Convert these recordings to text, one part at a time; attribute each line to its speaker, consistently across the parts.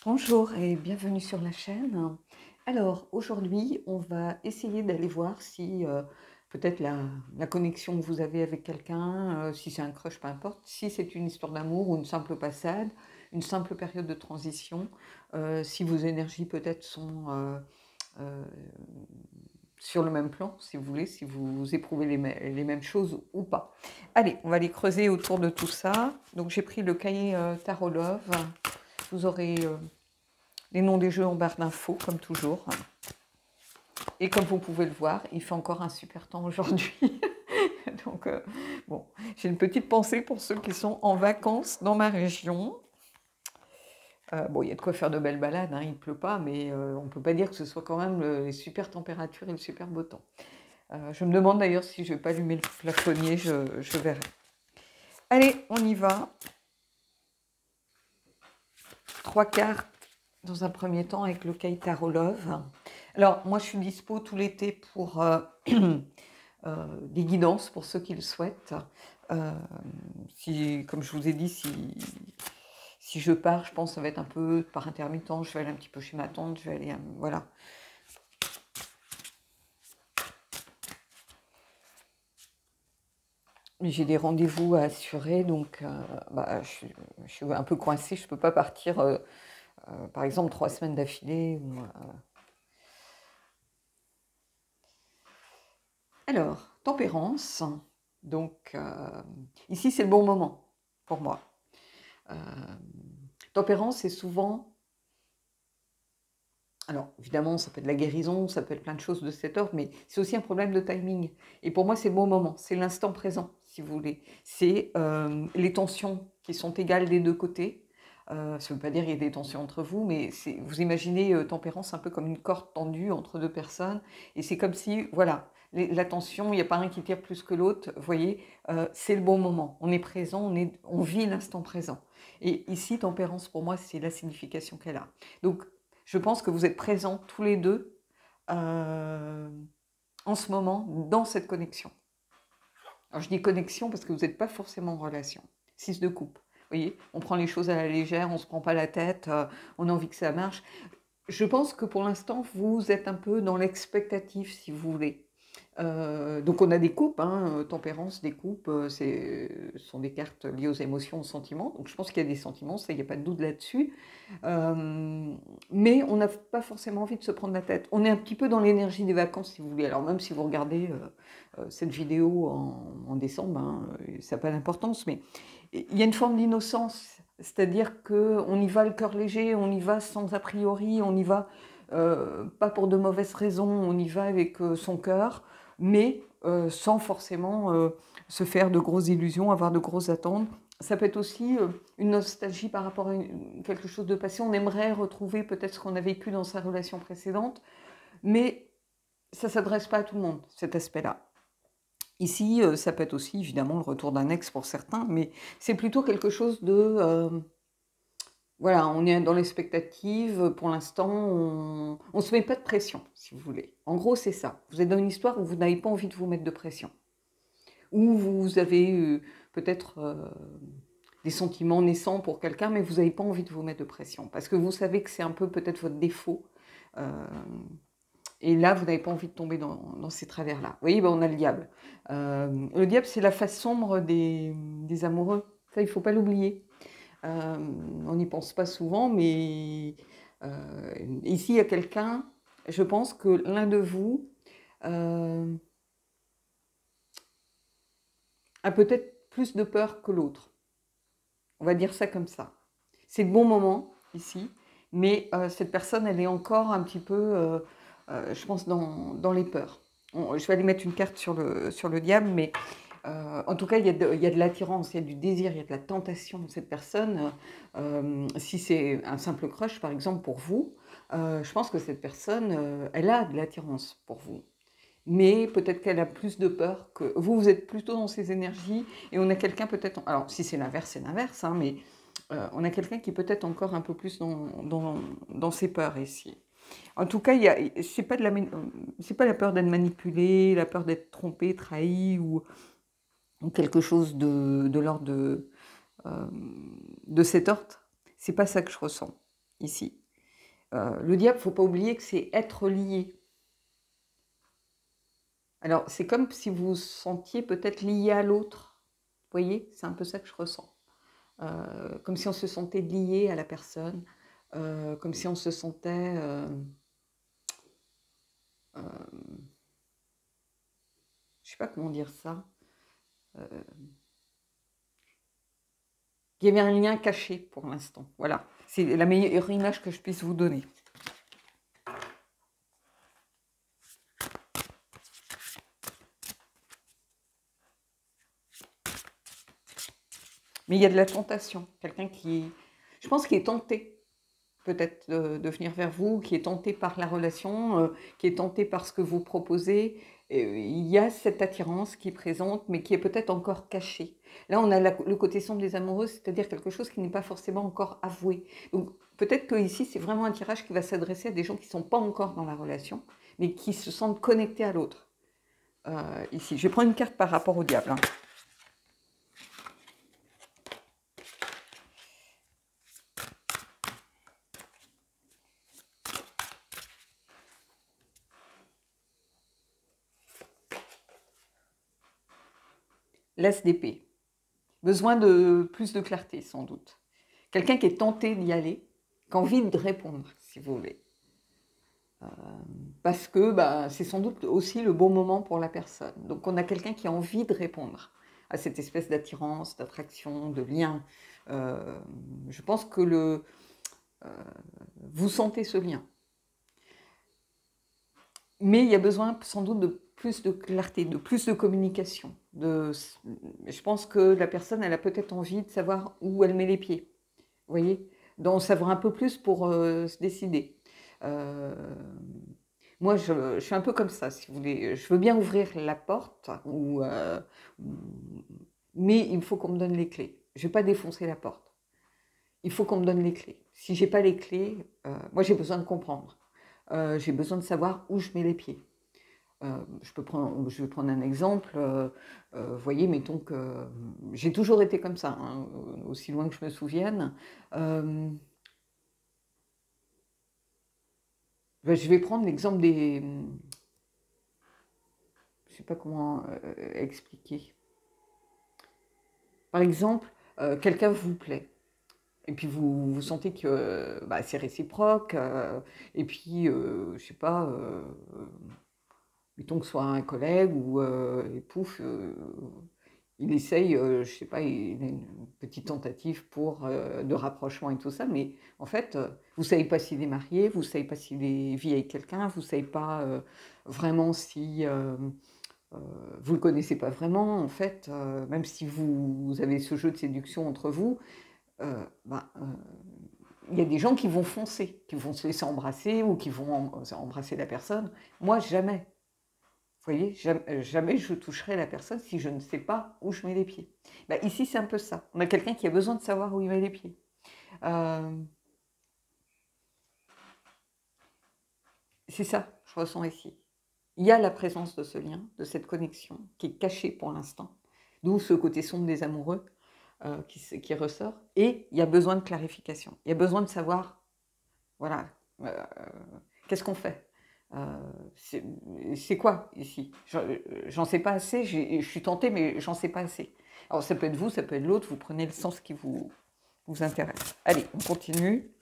Speaker 1: Bonjour et bienvenue sur la chaîne. Alors aujourd'hui, on va essayer d'aller voir si peut-être la connexion que vous avez avec quelqu'un, si c'est un crush, peu importe, si c'est une histoire d'amour ou une simple passade, une simple période de transition, si vos énergies peut-être sont euh, sur le même plan, si vous voulez, si vous éprouvez les mêmes choses ou pas. Allez, on va aller creuser autour de tout ça. Donc j'ai pris le cahier Tarot Love. Vous aurez les noms des jeux en barre d'infos, comme toujours. Et comme vous pouvez le voir, il fait encore un super temps aujourd'hui. Donc, bon, j'ai une petite pensée pour ceux qui sont en vacances dans ma région. Bon, il y a de quoi faire de belles balades, hein, il ne pleut pas, mais on ne peut pas dire que ce soit quand même les super températures et le super beau temps. Je me demande d'ailleurs si je ne vais pas allumer le plafonnier, je verrai. Allez, on y va. 3 cartes dans un premier temps avec le Kay Tarot Love. Alors, moi, je suis dispo tout l'été pour des guidances pour ceux qui le souhaitent. Si, comme je vous ai dit, si je pars, je pense que ça va être un peu par intermittent. Je vais aller un petit peu chez ma tante, je vais aller, voilà. J'ai des rendez-vous à assurer, donc bah, je suis un peu coincée. Je ne peux pas partir, par exemple, 3 semaines d'affilée. Alors, tempérance. Donc, ici, c'est le bon moment pour moi. Tempérance, c'est souvent... Alors, évidemment, ça peut être la guérison, ça peut être plein de choses de cet ordre, mais c'est aussi un problème de timing. Et pour moi, c'est le bon moment, c'est l'instant présent, si vous voulez. C'est les tensions qui sont égales des deux côtés. Ça ne veut pas dire qu'il y a des tensions entre vous, mais vous imaginez tempérance un peu comme une corde tendue entre deux personnes. Et c'est comme si, voilà, la tension, il n'y a pas un qui tire plus que l'autre. Vous voyez, c'est le bon moment. On est présent, on vit l'instant présent. Et ici, tempérance, pour moi, c'est la signification qu'elle a. Donc, je pense que vous êtes présents tous les deux en ce moment dans cette connexion. Alors je dis connexion parce que vous n'êtes pas forcément en relation. 6 de coupe. Vous voyez, on prend les choses à la légère, on ne se prend pas la tête, on a envie que ça marche. Je pense que pour l'instant, vous êtes un peu dans l'expectative, si vous voulez. Donc on a des coupes, hein, tempérance, des coupes, ce sont des cartes liées aux émotions, aux sentiments. Donc je pense qu'il y a des sentiments, ça, il n'y a pas de doute là-dessus. Mais on n'a pas forcément envie de se prendre la tête. On est un petit peu dans l'énergie des vacances, si vous voulez. Alors même si vous regardez cette vidéo en décembre, hein, ça n'a pas d'importance, mais il y a une forme d'innocence. C'est-à-dire qu'on y va le cœur léger, on y va sans a priori, on y va pas pour de mauvaises raisons, on y va avec son cœur, mais sans forcément se faire de grosses illusions, avoir de grosses attentes. Ça peut être aussi une nostalgie par rapport à quelque chose de passé. On aimerait retrouver peut-être ce qu'on a vécu dans sa relation précédente, mais ça ne s'adresse pas à tout le monde, cet aspect-là. Ici, ça peut être aussi évidemment le retour d'un ex pour certains, mais c'est plutôt quelque chose de... voilà, on est dans l'expectative, pour l'instant, on ne se met pas de pression, si vous voulez. En gros, c'est ça. Vous êtes dans une histoire où vous n'avez pas envie de vous mettre de pression. Ou vous avez peut-être des sentiments naissants pour quelqu'un, mais vous n'avez pas envie de vous mettre de pression. Parce que vous savez que c'est un peu peut-être votre défaut. Euh, et là, vous n'avez pas envie de tomber dans ces travers-là. Vous voyez, ben, on a le diable. Le diable, c'est la face sombre des amoureux. Ça, il ne faut pas l'oublier. On n'y pense pas souvent, mais ici, il y a quelqu'un, je pense que l'un de vous a peut-être plus de peur que l'autre. On va dire ça comme ça. C'est le bon moment, ici, mais cette personne, elle est encore un petit peu, je pense, dans les peurs. Je vais aller mettre une carte sur le diable, mais en tout cas, il y a de l'attirance, il y a du désir, il y a de la tentation de cette personne. Si c'est un simple crush, par exemple, pour vous, je pense que cette personne, elle a de l'attirance pour vous. Mais peut-être qu'elle a plus de peur que vous. Vous êtes plutôt dans ces énergies et on a quelqu'un peut-être... Alors, si c'est l'inverse, hein, mais on a quelqu'un qui est peut-être encore un peu plus dans ses peurs ici. En tout cas, c'est pas c'est pas la peur d'être manipulé, la peur d'être trompé, trahi ou quelque chose de l'ordre de cet ordre. C'est pas ça que je ressens. ici. Le diable, il ne faut pas oublier que c'est être lié. Alors, c'est comme si vous vous sentiez peut-être lié à l'autre. Vous voyez, c'est un peu ça que je ressens. Comme si on se sentait lié à la personne, comme si on se sentait... je ne sais pas comment dire ça. Il y avait un lien caché pour l'instant. Voilà, c'est la meilleure image que je puisse vous donner. Mais il y a de la tentation. Quelqu'un qui, je pense, qui est tenté peut-être de venir vers vous, qui est tenté par la relation, qui est tenté par ce que vous proposez. Il y a cette attirance qui est présente, mais qui est peut-être encore cachée. Là, on a le côté sombre des amoureux, c'est-à-dire quelque chose qui n'est pas forcément encore avoué. Donc, peut-être que ici, c'est vraiment un tirage qui va s'adresser à des gens qui ne sont pas encore dans la relation, mais qui se sentent connectés à l'autre. Ici, je vais prendre une carte par rapport au diable. Hein. L'As d'épée. Besoin de plus de clarté, sans doute. Quelqu'un qui est tenté d'y aller, qui a envie de répondre, si vous voulez. Parce que c'est sans doute aussi le bon moment pour la personne. Donc on a quelqu'un qui a envie de répondre à cette espèce d'attirance, d'attraction, de lien. Je pense que vous sentez ce lien. Mais il y a besoin sans doute de plus de clarté, de plus de communication. Je pense que la personne, elle a peut-être envie de savoir où elle met les pieds. Vous voyez, d'en savoir un peu plus pour se décider. Moi, je suis un peu comme ça, si vous voulez. Je veux bien ouvrir la porte, mais il faut qu'on me donne les clés. Je ne vais pas défoncer la porte. Il faut qu'on me donne les clés. Si je n'ai pas les clés, moi j'ai besoin de comprendre. J'ai besoin de savoir où je mets les pieds. Je vais prendre un exemple. Vous voyez, mettons que j'ai toujours été comme ça, hein, aussi loin que je me souvienne. Je vais prendre l'exemple des... Je ne sais pas comment expliquer. Par exemple, quelqu'un vous plaît. Et puis vous sentez que c'est réciproque. Et puis, je ne sais pas, mettons que ce soit un collègue ou et pouf, il essaye, je ne sais pas, il a une petite tentative de rapprochement et tout ça, mais en fait, vous ne savez pas s'il est marié, vous ne savez pas s'il vit avec quelqu'un, vous ne savez pas vraiment si vous ne le connaissez pas vraiment, en fait, même si vous avez ce jeu de séduction entre vous, il y a des gens qui vont foncer, qui vont se laisser embrasser ou qui vont embrasser la personne. Moi, jamais. Vous voyez, jamais je toucherai la personne si je ne sais pas où je mets les pieds. Ici, c'est un peu ça. On a quelqu'un qui a besoin de savoir où il met les pieds. C'est ça, je ressens ici. Il y a la présence de ce lien, de cette connexion, qui est cachée pour l'instant. D'où ce côté sombre des amoureux qui ressort. Et il y a besoin de clarification. Il y a besoin de savoir, voilà, qu'est-ce qu'on fait c'est quoi ici? J'en sais pas assez, je suis tentée, mais j'en sais pas assez. Alors ça peut être vous, ça peut être l'autre, vous prenez le sens qui vous intéresse. Allez, on continue.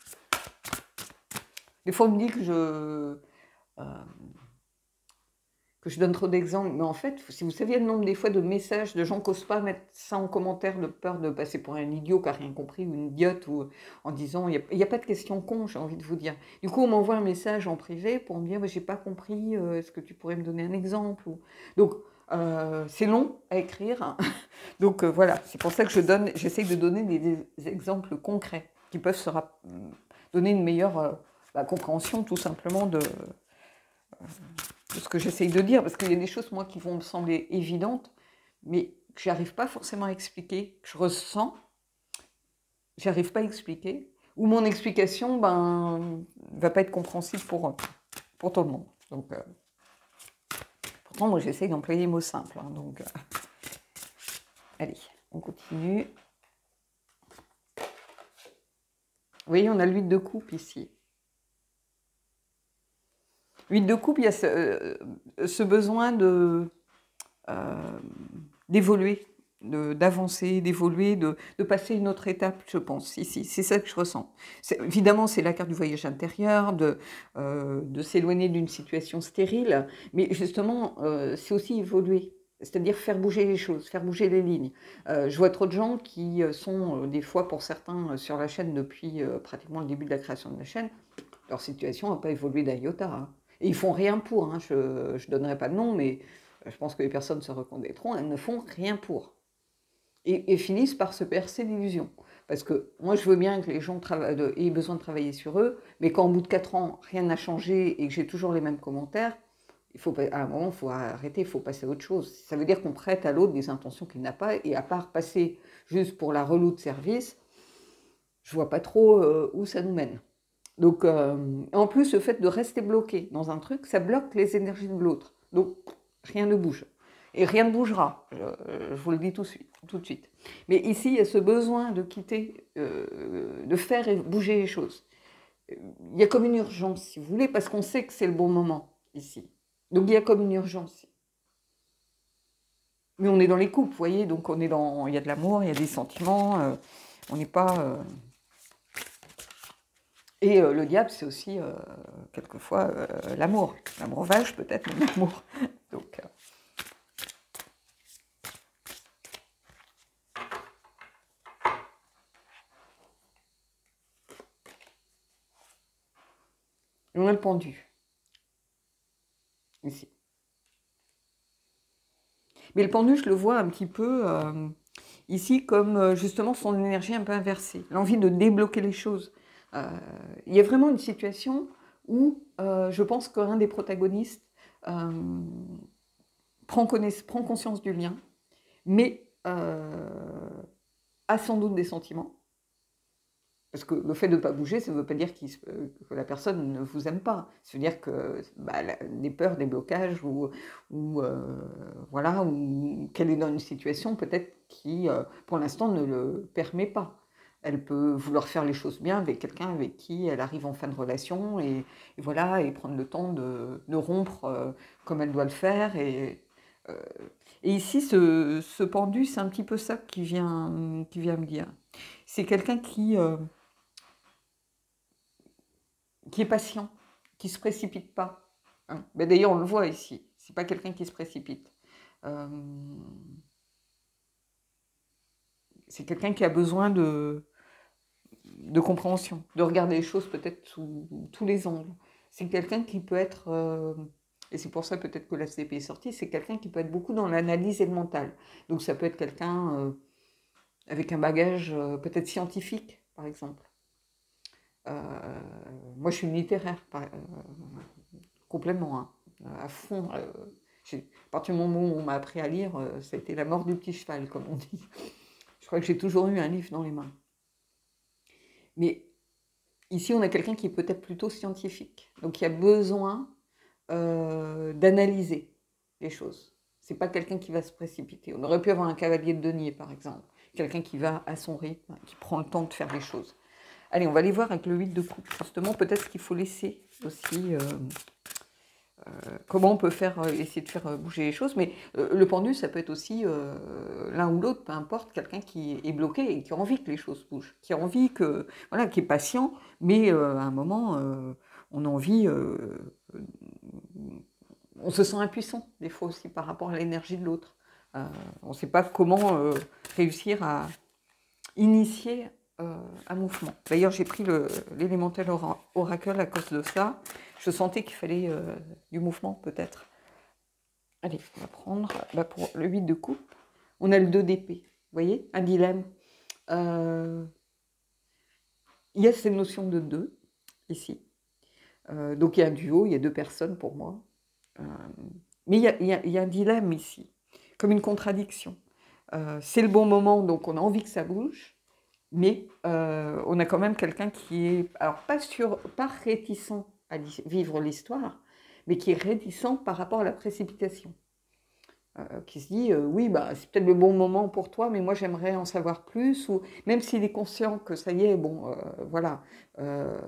Speaker 1: Des fois on me dit que je donne trop d'exemples, mais en fait, si vous saviez le nombre des fois de messages de gens qui n'osent pas mettre ça en commentaire de peur de passer pour un idiot qui n'a rien compris ou une idiote, ou en disant, il n'y a pas de question con, j'ai envie de vous dire. Du coup, on m'envoie un message en privé pour me dire, j'ai pas compris, est-ce que tu pourrais me donner un exemple Donc, c'est long à écrire, hein. Donc voilà, c'est pour ça que j'essaye de donner des exemples concrets qui peuvent donner une meilleure compréhension tout simplement de ce que j'essaye de dire, parce qu'il y a des choses, moi, qui vont me sembler évidentes, mais que je n'arrive pas forcément à expliquer, que je ressens, j'arrive pas à expliquer, ou mon explication ne va pas être compréhensible pour tout le monde. Donc, pourtant, moi, j'essaye d'employer les mots simples. Hein, donc, allez, on continue. Vous voyez, on a l'huile de coupe ici. L'huile de coupe, il y a ce besoin d'évoluer, d'avancer, d'évoluer, de passer une autre étape, je pense, ici. C'est ça que je ressens. Évidemment, c'est la carte du voyage intérieur, de s'éloigner d'une situation stérile, mais justement, c'est aussi évoluer. C'est-à-dire faire bouger les choses, faire bouger les lignes. Je vois trop de gens qui sont, des fois, pour certains, sur la chaîne depuis pratiquement le début de la création de la chaîne. Leur situation n'a pas évolué d'un iota, hein. Et ils font rien pour, hein. Je ne donnerai pas de nom, mais je pense que les personnes se reconnaîtront, elles ne font rien pour. Et finissent par se percer d'illusions. Parce que moi, je veux bien que les gens aient besoin de travailler sur eux, mais quand au bout de 4 ans, rien n'a changé et que j'ai toujours les mêmes commentaires, à un moment, il faut arrêter, il faut passer à autre chose. Ça veut dire qu'on prête à l'autre des intentions qu'il n'a pas, et à part passer juste pour la reloue de service, je vois pas trop où ça nous mène. Donc, en plus, le fait de rester bloqué dans un truc, ça bloque les énergies de l'autre. Donc, rien ne bouge. Et rien ne bougera, je vous le dis tout de suite. Mais ici, il y a ce besoin de quitter, de faire bouger les choses. Il y a comme une urgence, si vous voulez, parce qu'on sait que c'est le bon moment, ici. Donc, il y a comme une urgence. Mais on est dans les couples, vous voyez, donc il y a de l'amour, il y a des sentiments, on n'est pas... Et le diable, c'est aussi, quelquefois, l'amour. L'amour vache, peut-être, mais l'amour. Donc, on a le pendu. Ici. Mais le pendu, je le vois un petit peu, ici, comme, justement, son énergie un peu inversée. L'envie de débloquer les choses. Il y a vraiment une situation où je pense qu'un des protagonistes prend conscience du lien, mais a sans doute des sentiments. Parce que le fait de ne pas bouger, ça ne veut pas dire que la personne ne vous aime pas. Ça veut dire que des peurs, des blocages, ou voilà, ou qu'elle est dans une situation peut-être qui, pour l'instant, ne le permet pas. Elle peut vouloir faire les choses bien avec quelqu'un avec qui elle arrive en fin de relation, et voilà, et prendre le temps de rompre comme elle doit le faire. Et ici, ce pendu, c'est un petit peu ça qui vient me dire. C'est quelqu'un qui est patient, qui ne se précipite pas. Hein. Ben d'ailleurs, on le voit ici. C'est pas quelqu'un qui se précipite. C'est quelqu'un qui a besoin de compréhension, de regarder les choses peut-être sous tous les angles. C'est quelqu'un qui peut être, et c'est pour ça peut-être que la CP est sortie, c'est quelqu'un qui peut être beaucoup dans l'analyse et le mental. Donc ça peut être quelqu'un avec un bagage peut-être scientifique, par exemple. Moi, je suis littéraire, complètement, hein, à fond. À partir du moment où on m'a appris à lire, ça a été la mort du petit cheval, comme on dit. Je crois que j'ai toujours eu un livre dans les mains. Mais ici, on a quelqu'un qui est peut-être plutôt scientifique. Donc, il y a besoin d'analyser les choses. C'est pas quelqu'un qui va se précipiter. On aurait pu avoir un cavalier de denier, par exemple. Quelqu'un qui va à son rythme, qui prend le temps de faire les choses. Allez, on va aller voir avec le 8 de coupe. Justement, peut-être qu'il faut laisser aussi... comment on peut essayer de faire bouger les choses. Mais le pendu, ça peut être aussi l'un ou l'autre, peu importe, quelqu'un qui est bloqué et qui a envie que les choses bougent. Qui a envie que... Voilà, qui est patient, mais à un moment, on a envie... on se sent impuissant, des fois aussi, par rapport à l'énergie de l'autre. On ne sait pas comment réussir à initier un mouvement. D'ailleurs, j'ai pris l'élémental oracle à cause de ça. Je sentais qu'il fallait du mouvement, peut-être. Allez, on va prendre pour le 8 de coupe. On a le 2 d'épée. Vous voyez, un dilemme. Il y a cette notion de 2, ici. Donc, il y a un duo, il y a 2 personnes pour moi. Mais il y a un dilemme ici, comme une contradiction. C'est le bon moment, donc on a envie que ça bouge. Mais on a quand même quelqu'un qui est, alors pas réticent à vivre l'histoire, mais qui est réticent par rapport à la précipitation. qui se dit oui, bah, c'est peut-être le bon moment pour toi, mais moi j'aimerais en savoir plus, ou même s'il est conscient que ça y est, bon, voilà. euh,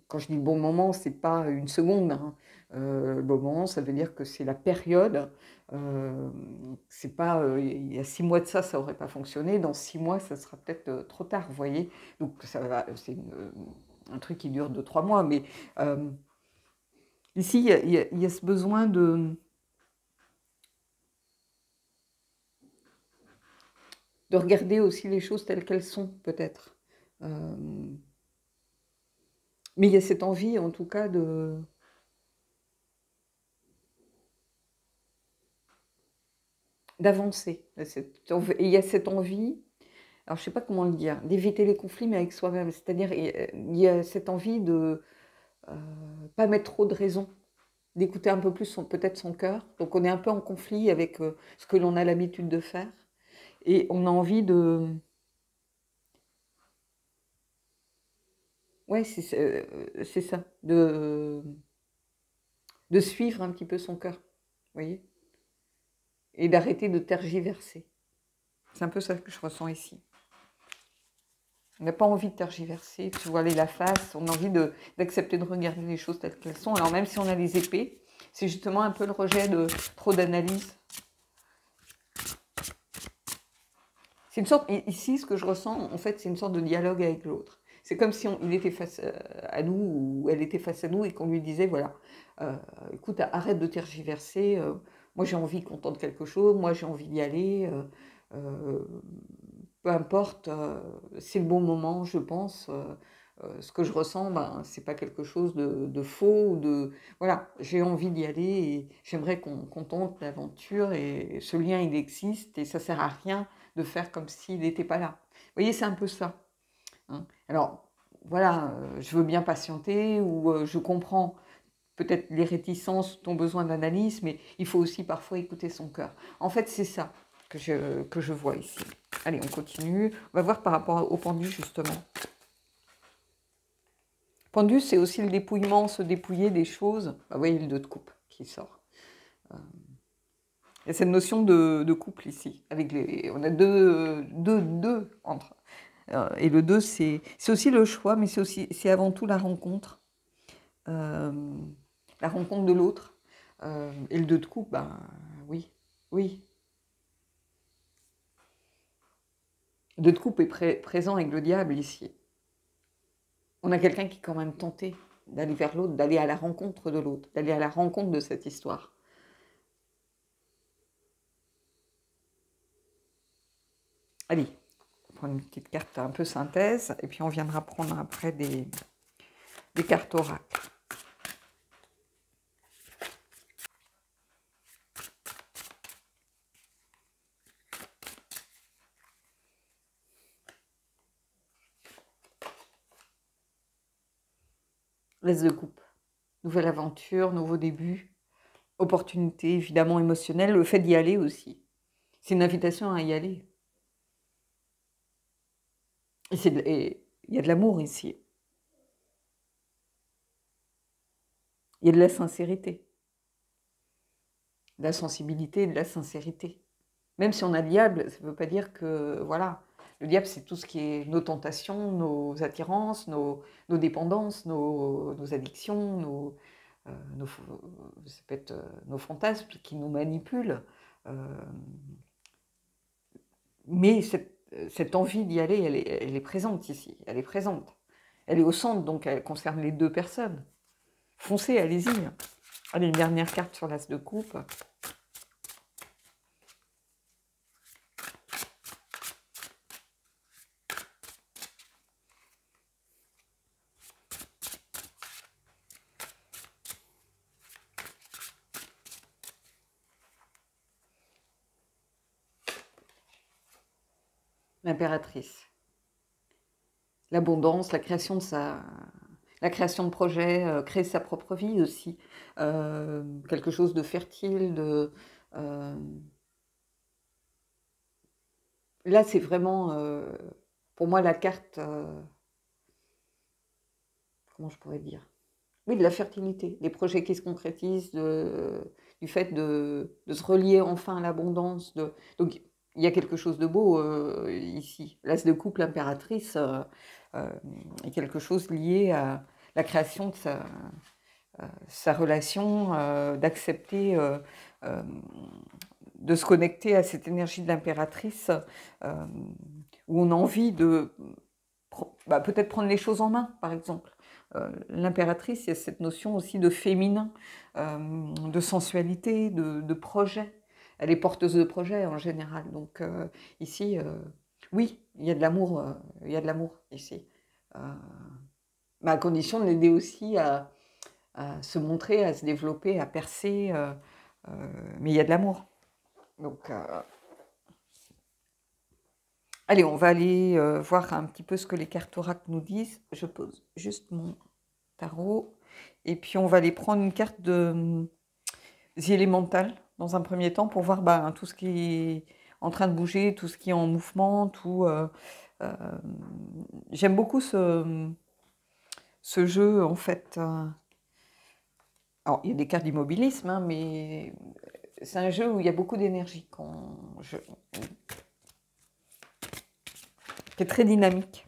Speaker 1: Quand je dis le bon moment, c'est pas une seconde, hein. Le bon moment, ça veut dire que c'est la période. Euh, c'est pas il y a 6 mois de ça, ça aurait pas fonctionné. Dans 6 mois, ça sera peut-être trop tard, vous voyez. Donc ça va, c'est un truc qui dure 2, 3 mois, mais euh, ici, il y a ce besoin de regarder aussi les choses telles qu'elles sont, peut-être. Euh, mais il y a cette envie, en tout cas, d'avancer. Il y a cette envie, alors je sais pas comment le dire, d'éviter les conflits, mais avec soi-même. C'est-à-dire, il y a cette envie de pas mettre trop de raisons, d'écouter un peu plus peut-être son cœur. Donc on est un peu en conflit avec ce que l'on a l'habitude de faire. Et on a envie de... Ouais, c'est ça, de suivre un petit peu son cœur, vous voyez, et d'arrêter de tergiverser. C'est un peu ça que je ressens ici. On n'a pas envie de tergiverser, de se voiler la face, on a envie d'accepter de regarder les choses telles qu'elles sont. Alors même si on a les épées, c'est justement un peu le rejet de trop d'analyse. C'est une sorte, ici, ce que je ressens, en fait, c'est une sorte de dialogue avec l'autre. C'est comme si il était face à nous, ou elle était face à nous, et qu'on lui disait, voilà, écoute, arrête de tergiverser, moi j'ai envie qu'on tente quelque chose, moi j'ai envie d'y aller, euh, peu importe, c'est le bon moment, je pense. Ce que je ressens, ben, c'est pas quelque chose de faux, ou de... Voilà, j'ai envie d'y aller, et j'aimerais qu'on tente l'aventure, et ce lien, il existe, et ça sert à rien de faire comme s'il n'était pas là. Vous voyez, c'est un peu ça, hein. Alors, voilà, je veux bien patienter, ou je comprends peut-être les réticences, ton besoin d'analyse, mais il faut aussi parfois écouter son cœur. En fait, c'est ça que je vois ici. Allez, on continue. On va voir par rapport au pendu, justement. Pendu, c'est aussi le dépouillement, se dépouiller des choses. Bah, vous voyez le 2 de coupe qui sort. Il y a cette notion de couple ici. On a deux entre. Et le 2, c'est aussi le choix, mais c'est avant tout la rencontre. Euh, la rencontre de l'autre. Et le 2 de coupe, ben oui, oui. Le 2 de coupe est présent avec le diable ici. On a quelqu'un qui est quand même tenté d'aller vers l'autre, d'aller à la rencontre de l'autre, d'aller à la rencontre de cette histoire. Allez, on prend une petite carte un peu synthèse, et puis on viendra prendre après des cartes oracles. L'As de coupe. Nouvelle aventure, nouveau début, opportunité évidemment émotionnelle, le fait d'y aller aussi. C'est une invitation à y aller. Et il y a de l'amour ici. Il y a de la sincérité, de la sensibilité, de la sincérité. Même si on a le diable, ça ne veut pas dire que, voilà, le diable, c'est tout ce qui est nos tentations, nos attirances, nos dépendances, nos addictions, ça peut être nos fantasmes qui nous manipulent. Euh, mais cette envie d'y aller, elle est présente ici, elle est présente. Elle est au centre, donc elle concerne les 2 personnes. Foncez, allez-y. Allez, une dernière carte sur l'As de coupe. L'impératrice. L'abondance, la création de projets, créer sa propre vie aussi. Quelque chose de fertile, euh, là, c'est vraiment, pour moi, la carte, comment je pourrais dire? Oui, de la fertilité, des projets qui se concrétisent, du fait de se relier enfin à l'abondance. Donc, il y a quelque chose de beau ici. L'as de couple impératrice est quelque chose lié à la création de sa relation, d'accepter, de se connecter à cette énergie de l'impératrice où on a envie de peut-être prendre les choses en main, par exemple. L'impératrice, il y a cette notion aussi de féminin, de sensualité, de projet. Elle est porteuse de projet en général. Donc ici, oui, il y a de l'amour, il y a de l'amour ici. Mais à condition de l'aider aussi à se montrer, à se développer, à percer. Mais il y a de l'amour. Donc, allez, on va aller voir un petit peu ce que les cartes oracles nous disent. Je pose juste mon tarot. Et puis, on va aller prendre une carte de élémentales dans un premier temps pour voir tout ce qui est en train de bouger, tout ce qui est en mouvement, tout. J'aime beaucoup ce jeu, en fait. Alors, il y a des cartes d'immobilisme, hein, mais c'est un jeu où il y a beaucoup d'énergie, qui est très dynamique.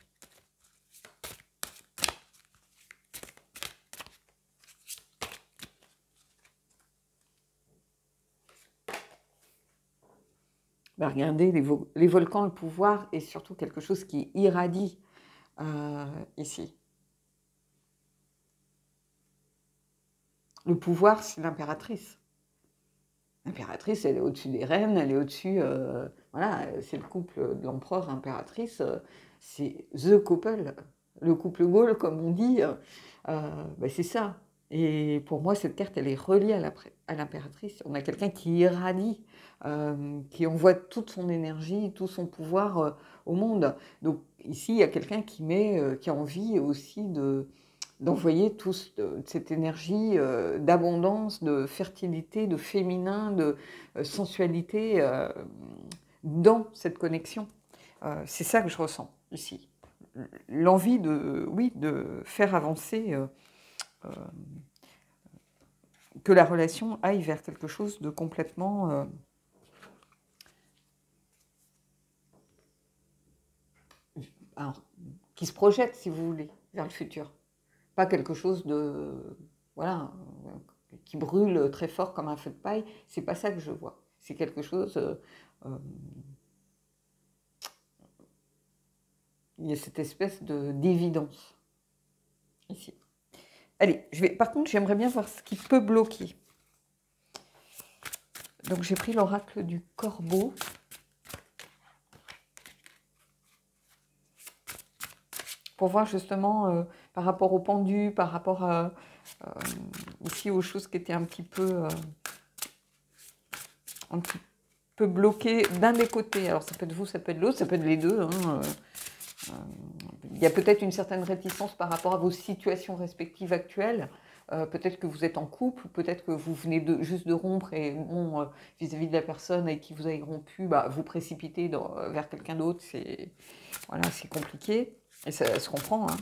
Speaker 1: Regardez, les volcans, le pouvoir est surtout quelque chose qui irradie ici. Le pouvoir, c'est l'impératrice. L'impératrice, elle est au-dessus des reines, elle est au-dessus... voilà, c'est le couple de l'empereur impératrice, c'est the couple, le couple Gaulle, comme on dit, c'est ça. Et pour moi, cette carte, elle est reliée à l'impératrice. On a quelqu'un qui irradie, qui envoie toute son énergie, tout son pouvoir au monde. Donc ici, il y a quelqu'un qui a envie aussi d'envoyer toute cette énergie d'abondance, de fertilité, de féminin, de sensualité dans cette connexion. C'est ça que je ressens ici. L'envie de faire avancer, que la relation aille vers quelque chose de complètement... qui se projette, si vous voulez, vers le futur. Pas quelque chose de... Voilà, qui brûle très fort comme un feu de paille. C'est pas ça que je vois. C'est quelque chose... il y a cette espèce d'évidence ici. Allez, par contre, j'aimerais bien voir ce qui peut bloquer. Donc, j'ai pris l'oracle du corbeau. Pour voir justement par rapport au pendu, par rapport aussi aux choses qui étaient un petit peu bloquées d'un des côtés. Alors, ça peut être vous, ça peut être l'autre, ça peut être les deux. Hein. Il y a peut-être une certaine réticence par rapport à vos situations respectives actuelles. Peut-être que vous êtes en couple, peut-être que vous venez juste de rompre et bon, vis-à-vis de la personne avec qui vous avez rompu, vous précipitez vers quelqu'un d'autre, c'est compliqué. Et ça se comprend. Hein.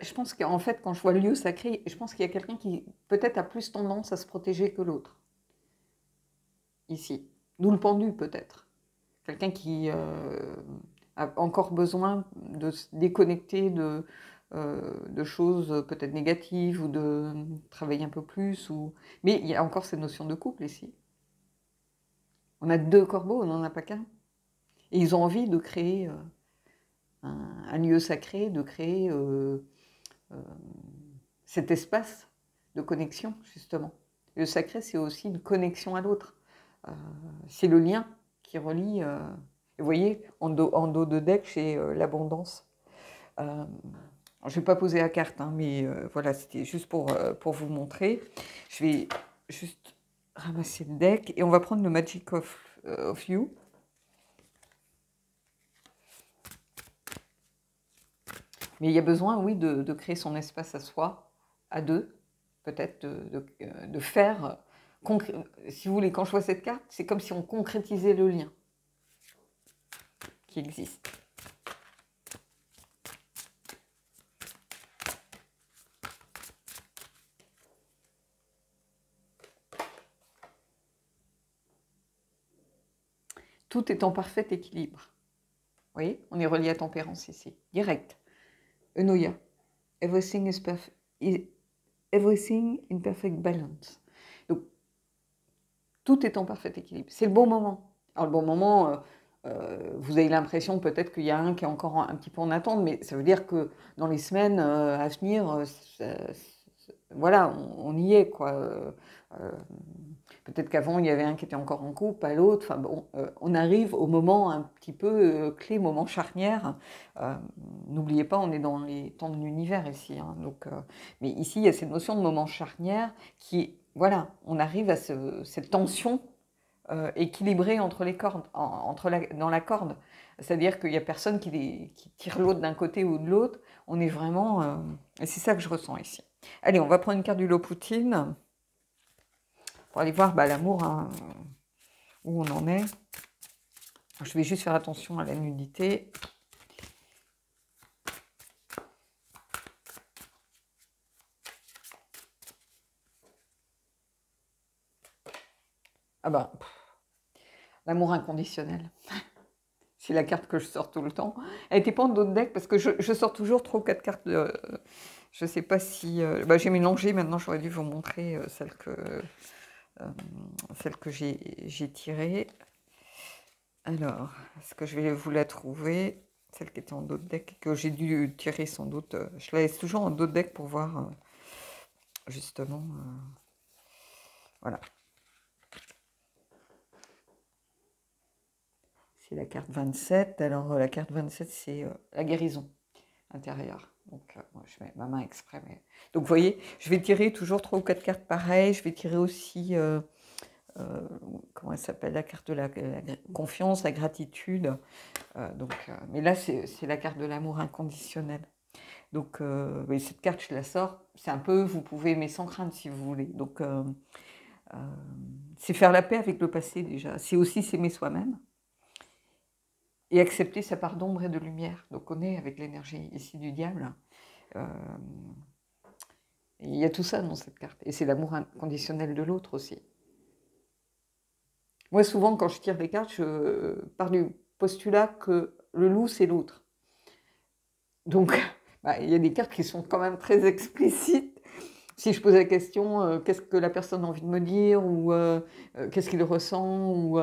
Speaker 1: Je pense qu'en fait, quand je vois le lieu sacré, je pense qu'il y a quelqu'un qui peut-être a plus tendance à se protéger que l'autre. Ici. D'où le pendu, peut-être. Quelqu'un qui a encore besoin de se déconnecter de choses peut-être négatives ou de travailler un peu plus. Mais il y a encore cette notion de couple ici. On a 2 corbeaux, on n'en a pas qu'un. Et ils ont envie de créer un lieu sacré, de créer cet espace de connexion, justement. Le sacré, c'est aussi une connexion à l'autre. C'est le lien qui relie... vous voyez, en dos de deck, j'ai l'abondance. Je ne vais pas poser la carte, hein, mais voilà, c'était juste pour vous montrer. Je vais juste ramasser le deck et on va prendre le Magic of You. Mais il y a besoin, oui, de créer son espace à soi, à deux, peut-être de faire si vous voulez, quand je vois cette carte, c'est comme si on concrétisait le lien qui existe. Tout est en parfait équilibre. Vous voyez, on est relié à tempérance ici, direct. Eunoia. Everything everything in perfect balance. Donc, tout est en parfait équilibre. C'est le bon moment. Alors, le bon moment, vous avez l'impression peut-être qu'il y a un qui est encore un petit peu en attente, mais ça veut dire que dans les semaines à venir, voilà, on y est, quoi. Peut-être qu'avant, il y avait un qui était encore en couple, pas l'autre. Enfin bon, on arrive au moment un petit peu clé, moment charnière. N'oubliez pas, on est dans les temps de l'univers ici. Hein, donc, mais ici, il y a cette notion de moment charnière qui, voilà, on arrive à cette tension équilibrée entre les cordes, dans la corde. C'est-à-dire qu'il n'y a personne qui tire l'autre d'un côté ou de l'autre. On est vraiment... et c'est ça que je ressens ici. Allez, on va prendre une carte du Loputin pour aller voir l'amour, hein, où on en est. Je vais juste faire attention à la nudité. Ah bah, l'amour inconditionnel. C'est la carte que je sors tout le temps. Elle n'était pas en d'autres decks parce que je sors toujours 3 ou 4 cartes. Je ne sais pas si... j'ai mélangé, maintenant j'aurais dû vous montrer celle que j'ai tirée. Alors, est-ce que je vais vous la trouver? Celle qui était en d'autres decks, que j'ai dû tirer sans doute. Je la laisse toujours en d'autres decks pour voir, justement. Voilà. C'est la carte 27. Alors, la carte 27, c'est la guérison intérieure. Donc, moi, je mets ma main exprès. Mais... Donc, vous voyez, je vais tirer toujours 3 ou 4 cartes pareilles. Je vais tirer aussi... comment elle s'appelle, la carte de la confiance, la gratitude. Mais là, c'est la carte de l'amour inconditionnel. Donc, cette carte, je la sors. C'est un peu, vous pouvez aimer sans crainte si vous voulez. Donc, c'est faire la paix avec le passé déjà. C'est aussi s'aimer soi-même et accepter sa part d'ombre et de lumière. Donc, on est avec l'énergie ici du diable. Il y a tout ça dans cette carte. Et c'est l'amour inconditionnel de l'autre aussi. Moi, souvent, quand je tire des cartes, je pars du postulat que le loup, c'est l'autre. Donc, il y a des cartes qui sont quand même très explicites. Si je pose la question, qu'est-ce que la personne a envie de me dire, ou qu'est-ce qu'il ressent, ou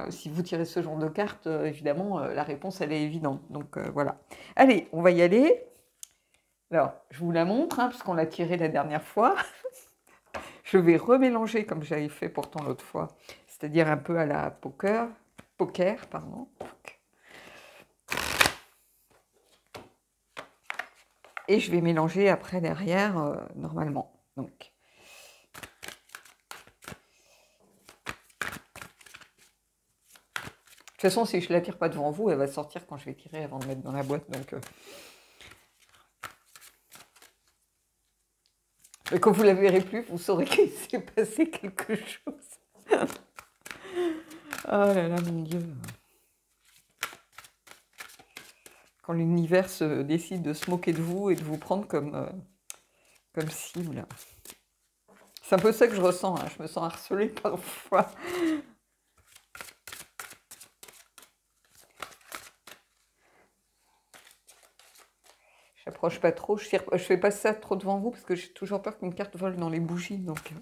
Speaker 1: si vous tirez ce genre de cartes, évidemment, la réponse, elle est évidente. Donc, voilà. Allez, on va y aller. Alors, je vous la montre, hein, puisqu'on l'a tirée la dernière fois. Je vais remélanger comme j'avais fait pourtant l'autre fois, c'est-à-dire un peu à la poker, pardon. Et je vais mélanger après derrière, normalement. Donc. De toute façon, si je ne la tire pas devant vous, elle va sortir quand je vais tirer avant de mettre dans la boîte. Donc, et quand vous ne la verrez plus, vous saurez qu'il s'est passé quelque chose. Oh là là, mon Dieu. Quand l'univers décide de se moquer de vous et de vous prendre comme cible. C'est un peu ça que je ressens, hein. Je me sens harcelée parfois. J'approche pas trop, je fais pas ça trop devant vous parce que j'ai toujours peur qu'une carte vole dans les bougies. Donc.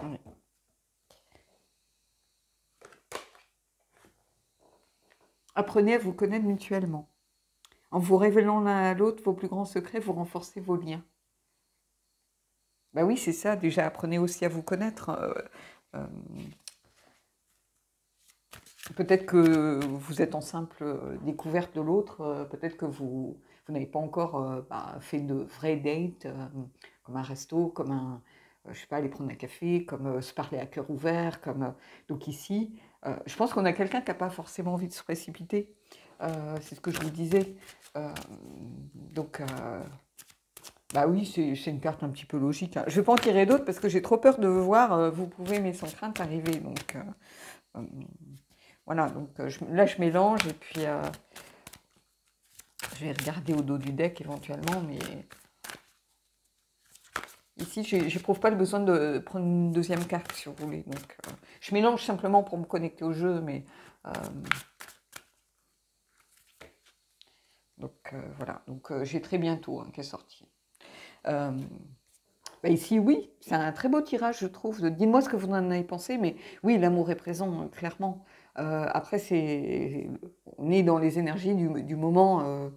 Speaker 1: Ouais. Apprenez à vous connaître mutuellement. En vous révélant l'un à l'autre vos plus grands secrets, vous renforcez vos liens. Ben oui, c'est ça. Déjà, apprenez aussi à vous connaître. Peut-être que vous êtes en simple découverte de l'autre. Peut-être que vous n'avez pas encore fait de vraies dates, comme un resto, comme je sais pas, aller prendre un café, comme se parler à cœur ouvert. Donc ici, je pense qu'on a quelqu'un qui n'a pas forcément envie de se précipiter. C'est ce que je vous disais. Donc, bah oui, c'est une carte un petit peu logique, hein. Je ne vais pas en tirer d'autres parce que j'ai trop peur de voir vous pouvez, mais sans crainte, arriver. Donc, voilà. Donc, là, je mélange et puis je vais regarder au dos du deck éventuellement, mais ici, j'éprouve pas le besoin de prendre une deuxième carte, si vous voulez. Donc, je mélange simplement pour me connecter au jeu, mais donc voilà. Donc, j'ai très bientôt qui est sorti. Bah ici, oui, c'est un très beau tirage, je trouve. Dites-moi ce que vous en avez pensé, mais oui, l'amour est présent, clairement. Après, on est dans les énergies du moment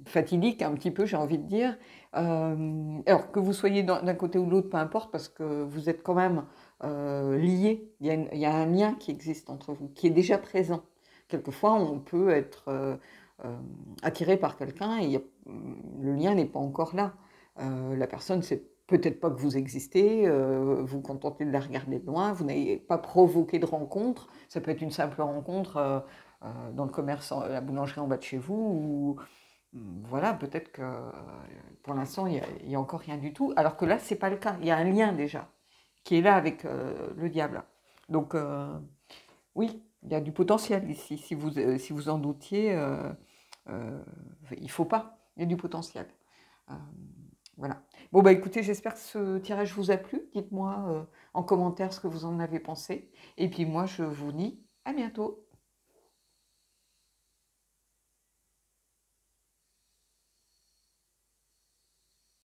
Speaker 1: fatidique, un petit peu, j'ai envie de dire. Alors, que vous soyez d'un côté ou de l'autre, peu importe, parce que vous êtes quand même liés. Il y a un lien qui existe entre vous, qui est déjà présent. Quelquefois, on peut être attiré par quelqu'un et le lien n'est pas encore là. La personne, c'est peut-être pas que vous existez, vous contentez de la regarder de loin, vous n'avez pas provoqué de rencontre, ça peut être une simple rencontre dans le commerce, la boulangerie en bas de chez vous, ou voilà, peut-être que pour l'instant, il n'y a encore rien du tout, alors que là, c'est pas le cas, il y a un lien déjà, qui est là avec le diable. Donc, oui, il y a du potentiel ici, si vous en doutiez, il ne faut pas, il y a du potentiel. Voilà. Bon, bah écoutez, j'espère que ce tirage vous a plu. Dites-moi en commentaire ce que vous en avez pensé. Et puis moi, je vous dis à bientôt.